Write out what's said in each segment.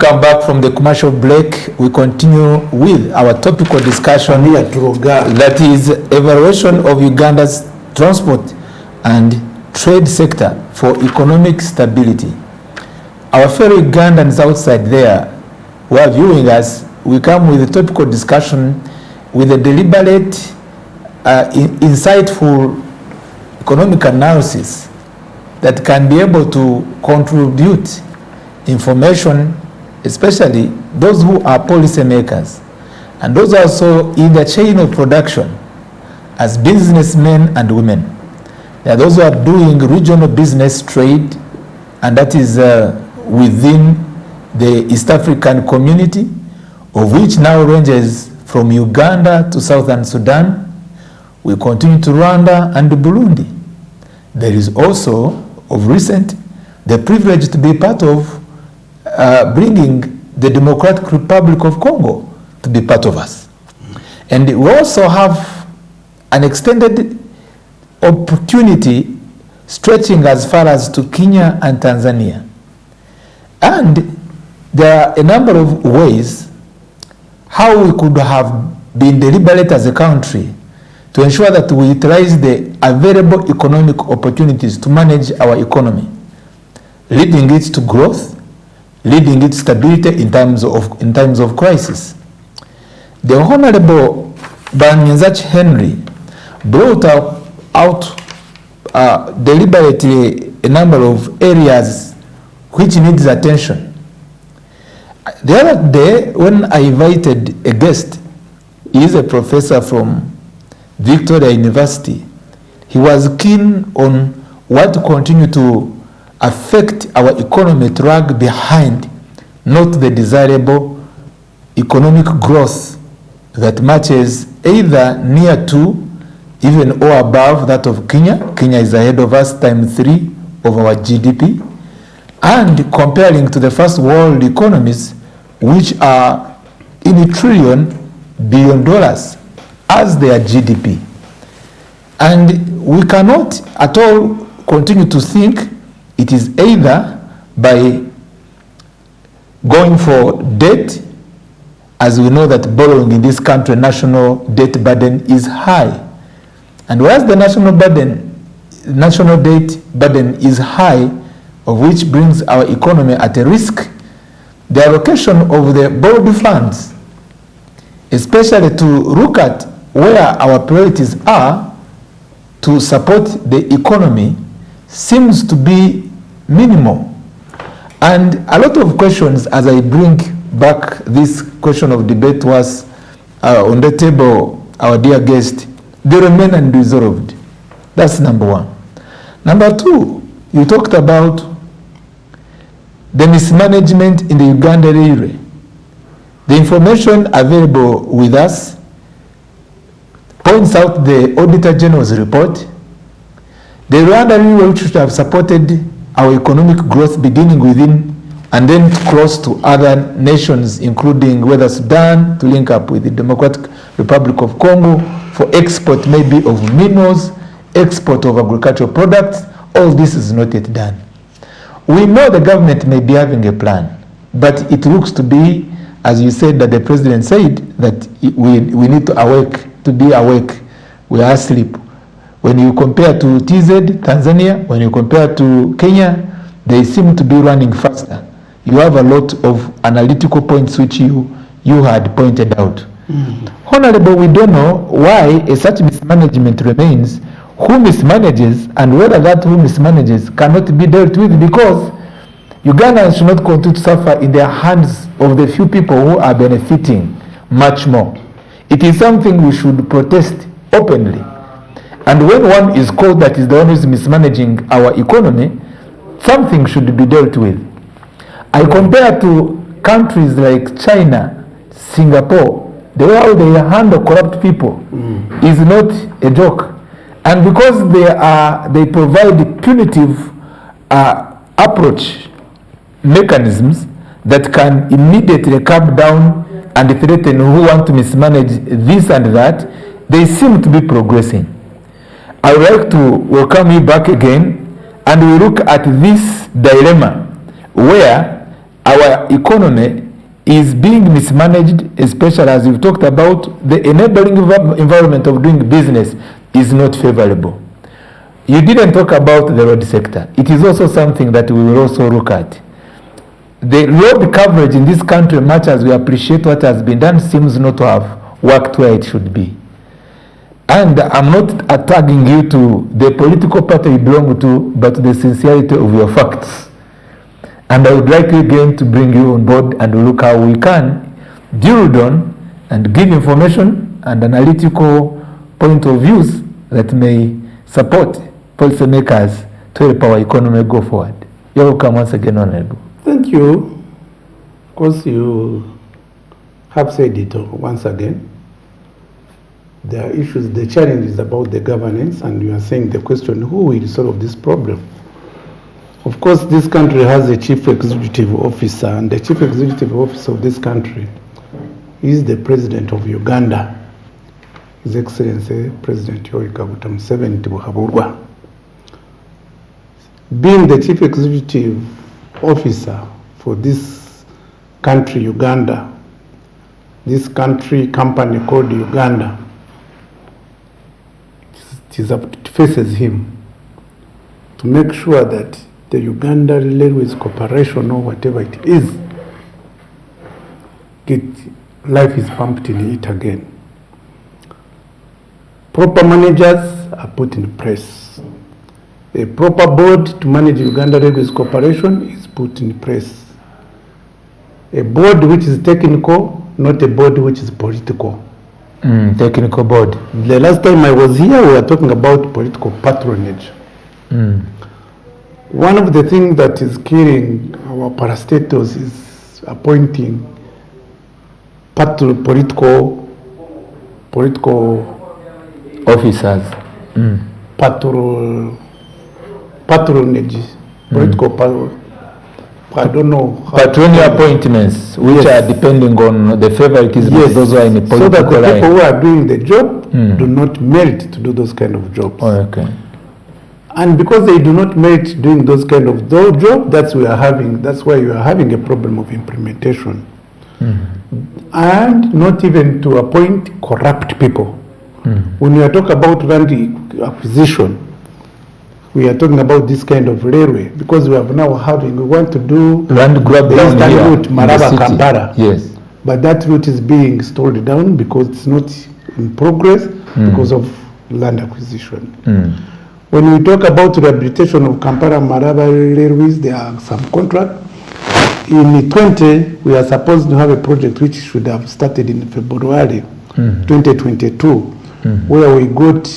Welcome back from the commercial break. We continue with our topical discussion that is evaluation of Uganda's transport and trade sector for economic stability. Our fellow Ugandans outside there who are viewing us, we come with a topical discussion with a deliberate, insightful economic analysis that can be able to contribute information, especially those who are policymakers and those also in the chain of production as businessmen and women. There are those who are doing regional business trade, and that is within the East African community, of which now ranges from Uganda to Southern Sudan. We continue to Rwanda and Burundi. There is also, of recent, the privilege to be part of bringing the Democratic Republic of Congo to be part of us. And we also have an extended opportunity stretching as far as to Kenya and Tanzania. And there are a number of ways how we could have been deliberate as a country to ensure that we utilize the available economic opportunities to manage our economy, leading it to growth, leading it to stability in times of crisis. The Honorable Banyanzach Henry brought out deliberately a number of areas which needs attention. The other day, when I invited a guest, he is a professor from Victoria University. He was keen on what to continue to affect our economy to lag behind, not the desirable economic growth that matches either near to, even or above that of Kenya. Kenya is ahead of us ×3 of our GDP, and comparing to the first world economies, which are in $1 trillion billion as their GDP. And we cannot at all continue to think it is either by going for debt, as we know that borrowing in this country, national debt burden is high. And whereas the national debt burden is high, of which brings our economy at a risk, the allocation of the borrowed funds, especially to look at where our priorities are to support the economy, seems to be minimal. And a lot of questions, as I bring back this question of debate was on the table, our dear guest, they remain unresolved. That's number one. Number two, you talked about the mismanagement in the Uganda area. The information available with us points out the Auditor General's report. The Rwanda area, which should have supported our economic growth beginning within and then close to other nations, including whether Sudan, to link up with the Democratic Republic of Congo for export maybe of minerals, export of agricultural products. All this is not yet done. We know the government may be having a plan, but it looks to be, as you said, that the president said, that we need to be awake. We are asleep. When you compare to TZ, Tanzania, when you compare to Kenya, they seem to be running faster. You have a lot of analytical points which you had pointed out. Honorable, we don't know why such mismanagement remains, who mismanages, and whether that who mismanages cannot be dealt with, because Ugandans should not continue to suffer in the hands of the few people who are benefiting much more. It is something we should protest openly. And when one is called that is the one who is mismanaging our economy, something should be dealt with. I compare to countries like China, Singapore, the way how they handle corrupt people is not a joke. And because they provide punitive approach mechanisms that can immediately clamp down and threaten who want to mismanage this and that, they seem to be progressing. I would like to welcome you back again, and we look at this dilemma where our economy is being mismanaged, especially as you've talked about, the enabling environment of doing business is not favorable. You didn't talk about the road sector. It is also something that we will also look at. The road coverage in this country, much as we appreciate what has been done, seems not to have worked where it should be. And I'm not attacking you to the political party you belong to, but the sincerity of your facts. And I would like again to bring you on board and look how we can deal on and give information and analytical point of views that may support policymakers to help our economy go forward. You're welcome once again, Honorable. Thank you. Of course, you have said it once again. There are issues, the challenge is about the governance, and you are saying the question, who will solve this problem? Of course, this country has a chief executive officer, and the chief executive officer of this country is the president of Uganda, His Excellency President Yoweri Kaguta Museveni Tibuhaburwa. Being the chief executive officer for this country, Uganda, this country company called Uganda, it faces him to make sure that the Uganda Railways Corporation or whatever it is, life is pumped in it again. Proper managers are put in place. A proper board to manage Uganda Railways Corporation is put in place. A board which is technical, not a board which is political. Technical board. The last time I was here, we were talking about political patronage. One of the things that is killing our parastatals is appointing political officers. Patronage. Political I don't know. Patronial appointments, which are depending on the favoritism of those who are in the political so that the line. people who are doing the job do not merit to do those kind of jobs. Oh, okay. And because they do not merit doing those kind of jobs, that's why you are having a problem of implementation. And not even to appoint corrupt people. When we are talking about land acquisition, we are talking about this kind of railway because we want to do land grab the down eastern here route, Maraba Kampala. Yes. But that route is being stalled down because it's not in progress because of land acquisition. When we talk about rehabilitation of Kampala Maraba railways, there are some contracts. In 20, we are supposed to have a project which should have started in February 2022, where we got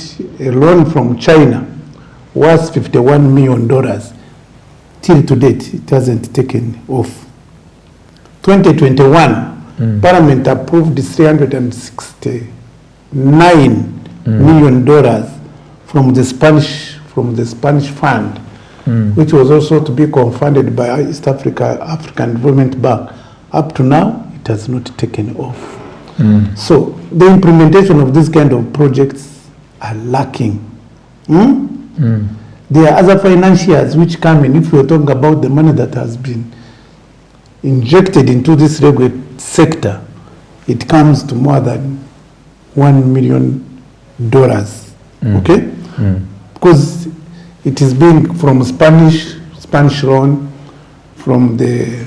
a loan from China worth $51 million. Till to date, it hasn't taken off. 2021, Parliament approved $369 million from the Spanish fund, which was also to be co-funded by African Development Bank. Up to now, it has not taken off. So the implementation of this kind of projects are lacking. There are other financiers which come in. If we're talking about the money that has been injected into this railway sector, it comes to more than $1 million. Okay? Because it is being from Spanish loan, from the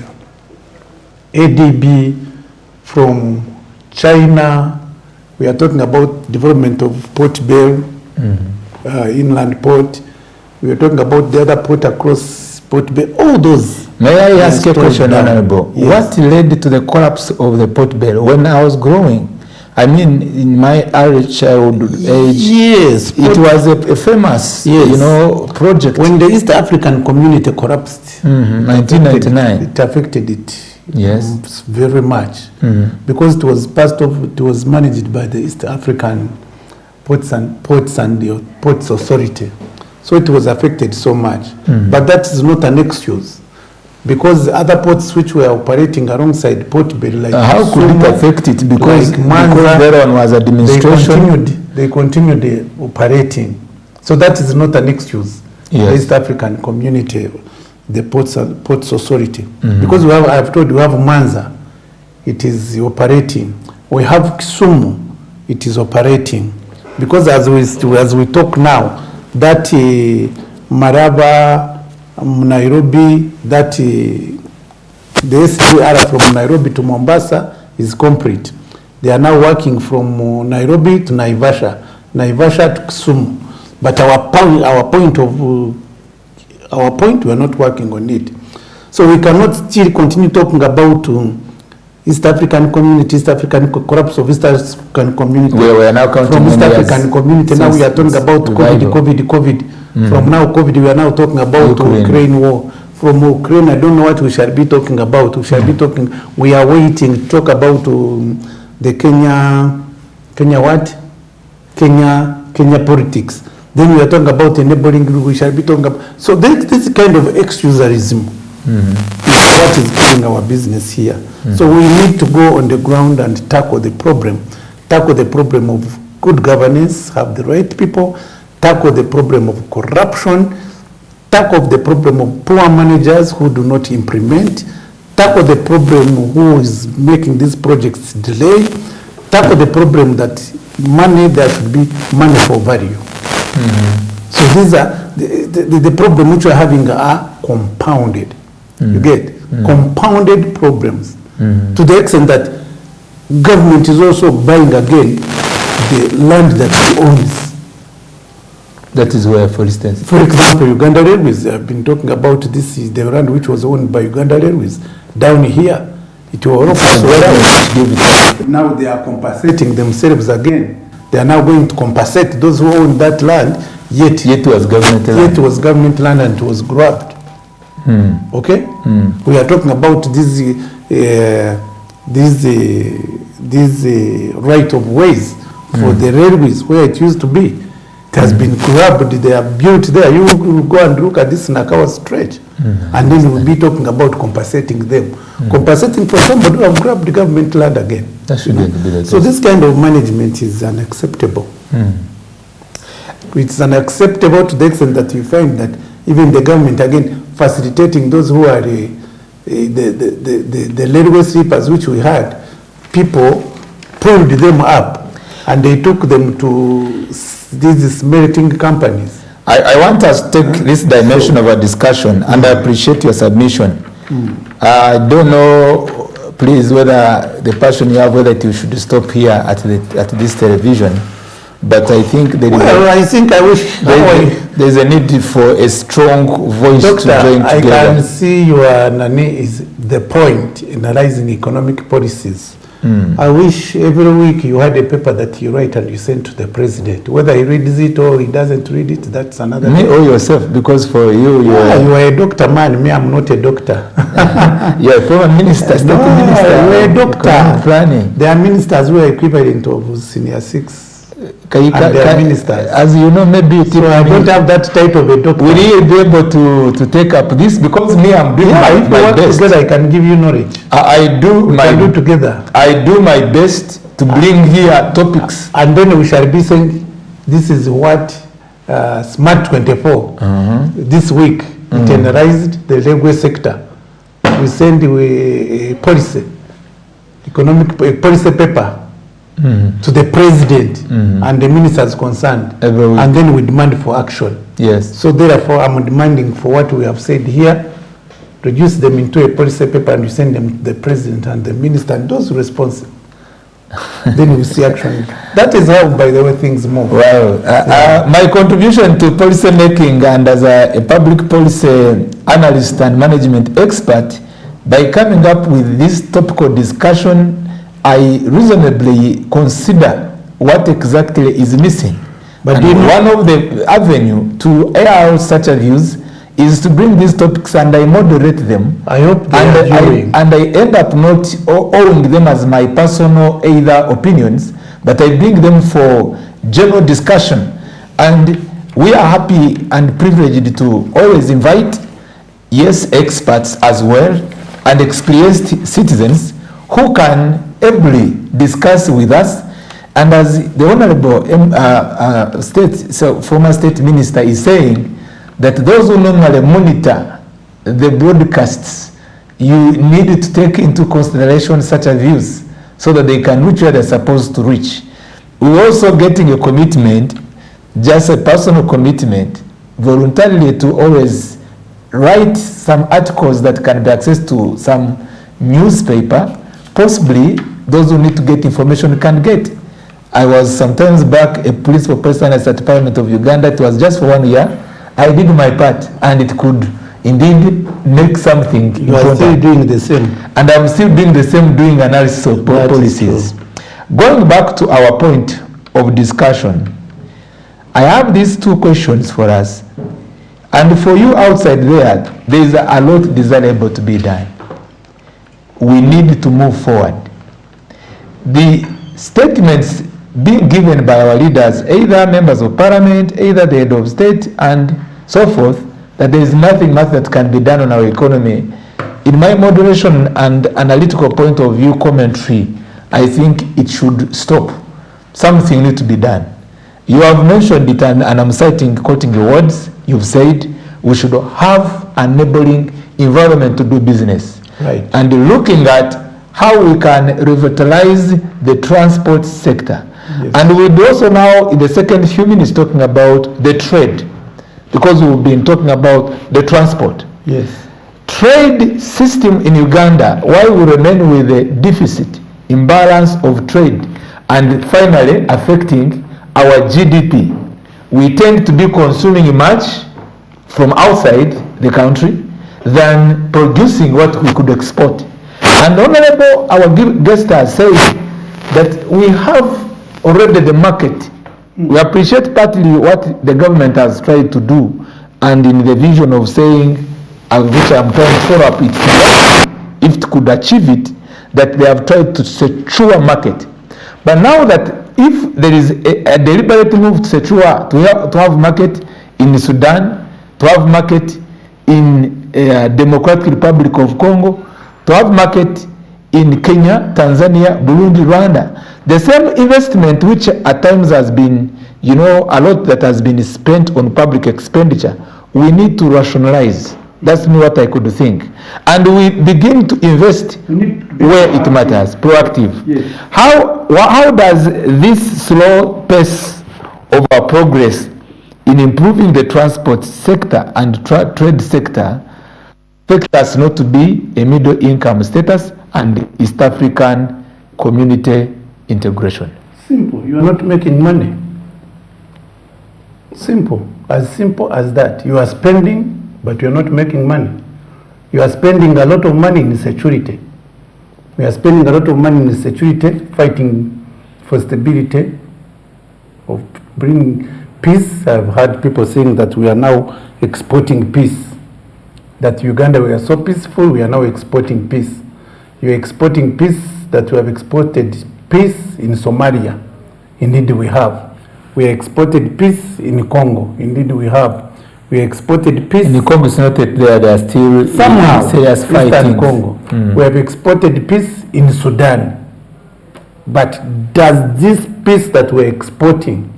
ADB, from China. We are talking about development of Port Bell, inland port. We are talking about the other port across Port Bell. All those. May I ask a question, Honorable? Yes. What led to the collapse of the Port Bell? When I was growing, I mean, in my early childhood age, yes, it was a famous, project. When the East African community collapsed, 1999, it affected it. Yes, very much, because it was managed by the East African Ports Authority, so it was affected so much. But that is not an excuse, because other ports which were operating alongside Port Bell, like how could it affect it? Because that one was a demonstration. They continued operating, so that is not an excuse. Yes. The East African community, the Ports Authority. Because I've told you, we have Manza, it is operating. We have Kisumu, it is operating. Because as we talk now, that Maraba, Nairobi, that the SGR from Nairobi to Mombasa is complete. They are now working from Nairobi to Naivasha to Kisumu. But our point, we are not working on it. So we cannot still continue talking about East African community, East African corrupts of East African community. We are now counting from East African community. Now we are talking about COVID. From now COVID, we are now talking about Ukraine war. From Ukraine, I don't know what we shall be talking about. We are waiting to talk about the Kenya politics. Then we are talking about enabling, we shall be talking about. So this kind of excuserism is what is killing our business here. So we need to go on the ground and tackle the problem of good governance, have the right people, tackle the problem of corruption, tackle the problem of poor managers who do not implement, tackle the problem who is making these projects delay, tackle the problem that there should be money for value. So these are the problem which we are having are compounded. You get compounded problems to the extent that government is also buying again the land that it owns. That is where, for instance, for example, Uganda Railways. I've been talking about this is the land which was owned by Uganda Railways down here. It was now they are compensating themselves again. They are now going to compensate those who own that land. Yet it was government land. Yet it was government land and it was grabbed. Okay, we are talking about this right of ways for the railways where it used to be. It has been grabbed. They are built there. You will go and look at this Nakawa stretch, and then we'll be talking about compensating them, compensating for somebody who have grabbed the government land again. That shouldn't be the case. So this kind of management is unacceptable. It's unacceptable to the extent that you find that even the government again facilitating those who are the railway sweepers which we had, people pulled them up and they took them to these smelting companies. I want us to take this dimension of our discussion, and I appreciate your submission. I don't know, please, whether the passion you have, whether you should stop here at this television, but I think there is there's a need for a strong voice to join together. I can see your Nani is the point in analyzing economic policies. I wish every week you had a paper that you write and you send to the president. Whether he reads it or he doesn't read it, that's another Me or yourself, because for you, you are a doctor man. Me, I'm not a doctor. You're a former minister, state minister. You're a doctor. Planning. There are ministers who are equivalent of senior 6. And they are ministers. As you know, maybe so I don't have that title of a doctor. Will you be able to take up this? Because me, I'm doing my best. Together, I can give you knowledge. I do together. I do my best to bring here topics. And then we shall be saying, this is what SMART24 this week it analyzed the railway sector. We send a policy, economic policy paper to the president and the ministers concerned, and then we demand for action. Yes. So therefore, I'm demanding for what we have said here, reduce them into a policy paper and you send them to the president and the minister and those responsible. Then we see action. That is how, by the way, things move. Well, my contribution to policy making and as a public policy analyst and management expert, by coming up with this topical discussion, I reasonably consider what exactly is missing. But one of the avenue to air out such views is to bring these topics and I moderate them. I hope they are doing. And I end up not owing them as my personal either opinions, but I bring them for general discussion. And we are happy and privileged to always invite, yes, experts as well, and experienced citizens who can ably discuss with us. And as the Honorable former State Minister is saying, that those who normally monitor the broadcasts, you need to take into consideration such views so that they can reach where they're supposed to reach. We're also getting a commitment, just a personal commitment, voluntarily to always write some articles that can be accessed to some newspaper. Possibly those who need to get information can get. I was sometimes back a principal person at the Parliament of Uganda. It was just for 1 year. I did my part, and it could indeed make something You are still doing the same. And I'm still doing the same, doing analysis of policies. Going back to our point of discussion, I have these two questions for us. And for you outside there is a lot desirable to be done. We need to move forward. The statements being given by our leaders, either members of parliament, either the head of state, and so forth, that there is nothing much that can be done on our economy. In my moderation and analytical point of view commentary, I think it should stop. Something needs to be done. You have mentioned it, and I'm quoting your words. You've said we should have an enabling environment to do business. Right. And looking at how we can revitalize the transport sector. Yes. And we'll also now, in the second few minutes, talking about the trade, because we've been talking about the transport. Yes. Trade system in Uganda, why we remain with a deficit, imbalance of trade, and finally affecting our GDP. We tend to be consuming much from outside the country than producing what we could export. And honorable, our guest has said that we have already the market. We appreciate partly what the government has tried to do, and in the vision of saying, which I'm trying to follow up, if it could achieve it, that they have tried to secure market. But now that if there is a deliberate move to secure, to have market in Sudan, to have market in Democratic Republic of Congo, to have market in Kenya, Tanzania, Burundi, Rwanda, the same investment which at times has been, a lot that has been spent on public expenditure, we need to rationalize. That's what I could think. And we begin to invest where it matters, proactive. Yes. How does this slow pace of our progress in improving the transport sector and trade sector affect us not to be a middle income status and East African community integration? Simple. You are not making money. Simple as that. You are spending, but you are not making money. You are spending a lot of money in security. We are spending a lot of money in security, fighting for stability, of bringing peace. I've heard people saying that we are now exporting peace. That Uganda, we are so peaceful, we are now exporting peace. You are exporting peace, that we have exported peace in Somalia. Indeed we have. We exported peace in Congo. Indeed we have. We exported peace. In the Congo is not there, they are still somehow serious fighting. Congo. We have exported peace in Sudan. But does this peace that we're exporting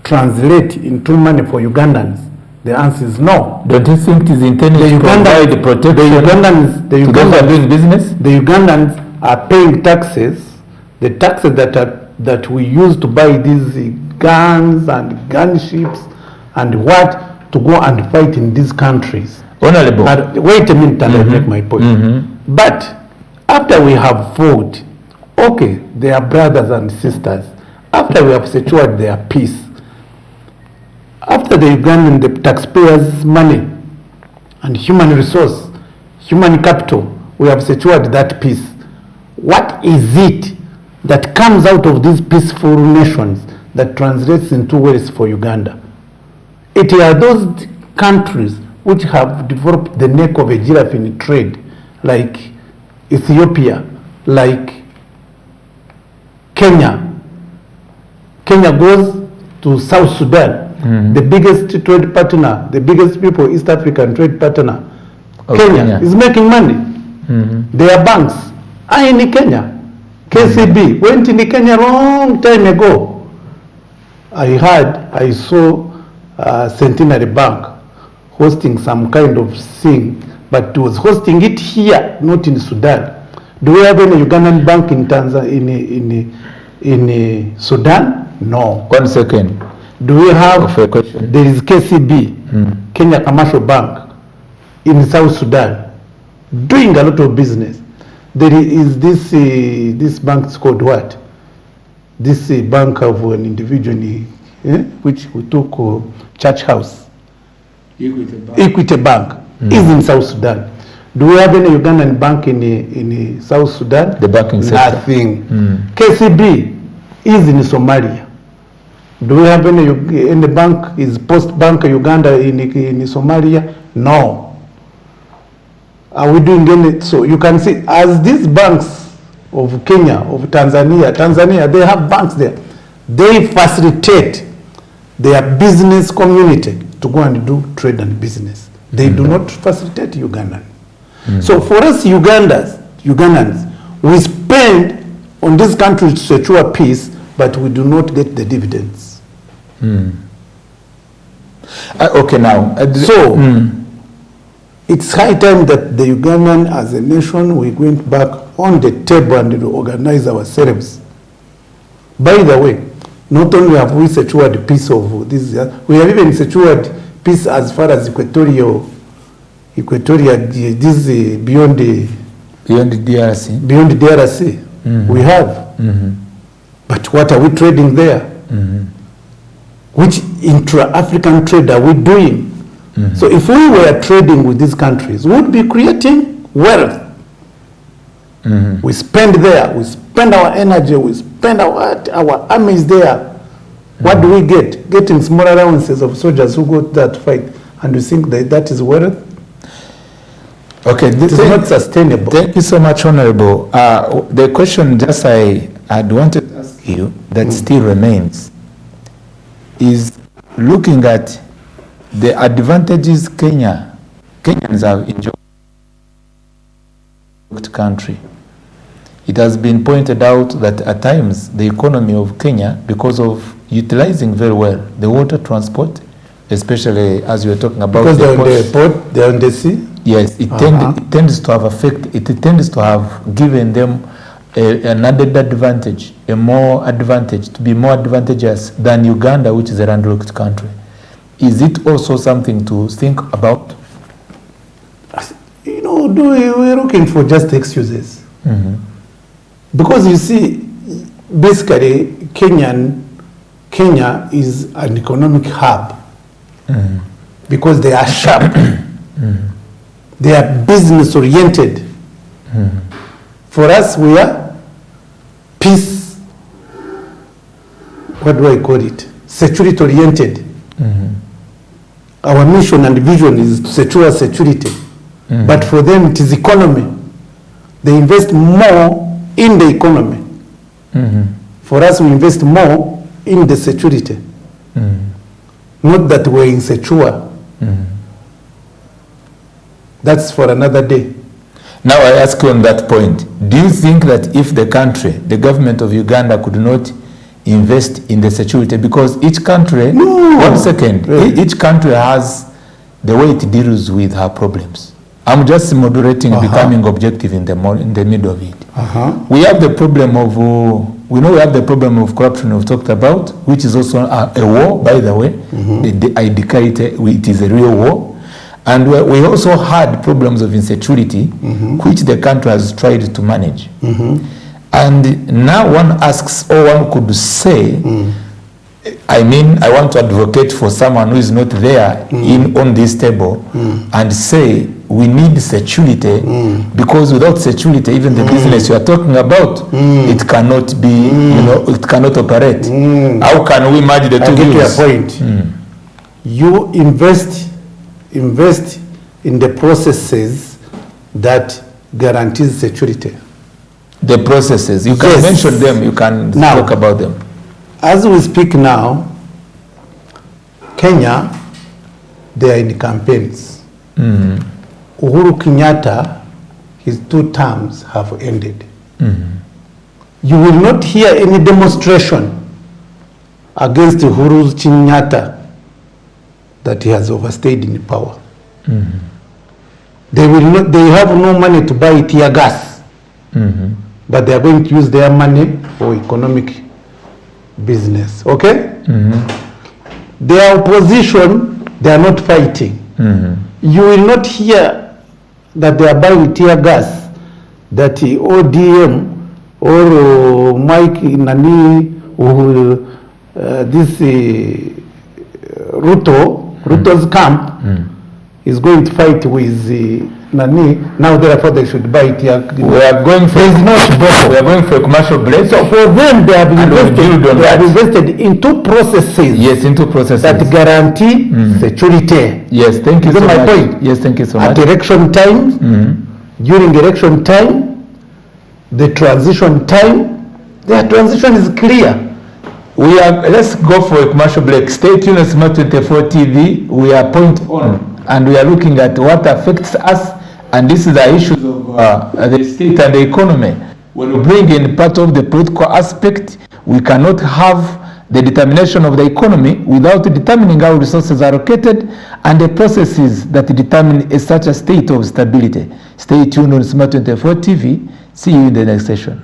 translate into money for Ugandans? The answer is no. Don't you think it is intended to provide the protection the Ugandans doing business? The Ugandans are paying taxes, the taxes that we use to buy these guns and gunships and what to go and fight in these countries. Honorable. Wait a minute and I'll make my point. But after we have fought, okay, they are brothers and sisters. After we have secured their peace, after the Ugandan, the taxpayers' money and human resource, human capital, we have secured that peace. What is it that comes out of these peaceful nations that translates into wealth for Uganda? It are those countries which have developed the neck of a giraffe in trade, like Ethiopia, like Kenya. Kenya goes to South Sudan, the biggest trade partner, the biggest people, East African trade partner. Kenya is making money. Their banks are in Kenya. KCB went in Kenya long time ago. I saw Centenary Bank hosting some kind of thing but it was hosting it here, not in Sudan. Do we have any Ugandan bank in Tanzania, in Sudan? No. 1 second. Do we have? A question. There is KCB, Kenya Commercial Bank, in South Sudan, doing a lot of business. There is this bank is called what? This bank of an individual, which we took Church House. Equity Bank is in South Sudan. Do we have any Ugandan bank in South Sudan? The banking sector. Nothing. KCB is in Somalia. Do we have any bank? Is Post Bank Uganda in Somalia? No. Are we doing any? So you can see, as these banks of Kenya, of Tanzania, they have banks there. They facilitate their business community to go and do trade and business. They do not facilitate Ugandan. So for us Ugandans, we spend on this country to secure peace, but we do not get the dividends. Okay, now. It's high time that the Ugandan as a nation, we went back on the table and organize ourselves. By the way, not only have we secured peace of this, we have even secured peace as far as Equatoria, this beyond the DRC. Beyond the DRC, we have. But what are we trading there? Which intra-African trade are we doing? So if we were trading with these countries, we would be creating wealth. We spend there, we spend our energy, we spend our armies there. What do we get? Getting small allowances of soldiers who go to that fight, and you think that is wealth? Okay, this is not sustainable. Thank you so much, Honorable. The question just I'd wanted to ask you that still remains is looking at the advantages Kenyans have enjoyed in the country. It has been pointed out that at times the economy of Kenya, because of utilizing very well the water transport, especially as you were talking about because they're on the port, they're on the sea. Yes, it tends to have it tends to have given them an added advantage, to be more advantageous than Uganda, which is a landlocked country. Is it also something to think about? You know, we're looking for just excuses. Because you see, basically, Kenya is an economic hub because they are sharp. They are business oriented. For us, we are peace, what do I call it? Security oriented. Our mission and vision is to secure security. But for them, it is economy. They invest more in the economy. For us, we invest more in the security. Not that we're insecure. That's for another day. Now I ask you on that point, do you think that if the government of Uganda could not invest in the security, because each country, each country has the way it deals with her problems. I'm just moderating, becoming objective in the middle of it. We have the problem of, we have the problem of corruption we've talked about, which is also a war, by the way. I declare it is a real war. And we also had problems of insecurity, which the country has tried to manage. And now one asks, or one could say, I want to advocate for someone who is not there on this table and say, we need security, because without security, even the business you are talking about, it cannot be, it cannot operate. How can we merge the two views? I get your point. You invest in the processes that guarantees security. The processes, you can mention them, you can talk about them. As we speak now, Kenya, they are in campaigns. Uhuru Kenyatta, his 2 terms have ended. You will not hear any demonstration against Uhuru Kenyatta that he has overstayed in power. they have no money to buy tear gas, but they are going to use their money for economic business. Okay? Their opposition, they are not fighting. You will not hear that they are buying tear gas, that ODM or Mike Nani or this Ruto's camp is going to fight with Nani. Now therefore they should buy tear gas. We are going for we are going for a commercial break. So for them, they have invested in two processes. Yes, into processes that guarantee security. Yes, thank you so my much. Point. Yes, thank you so much. At election time, during election time, the transition time, their transition is clear. Let's go for a commercial break. Stay tuned to SMART24 TV. We are point on, and we are looking at what affects us, and this is the issues of the state and the economy. When we bring in part of the political aspect, we cannot have the determination of the economy without determining how resources are allocated and the processes that determine such a state of stability. Stay tuned on SMART24 TV. See you in the next session.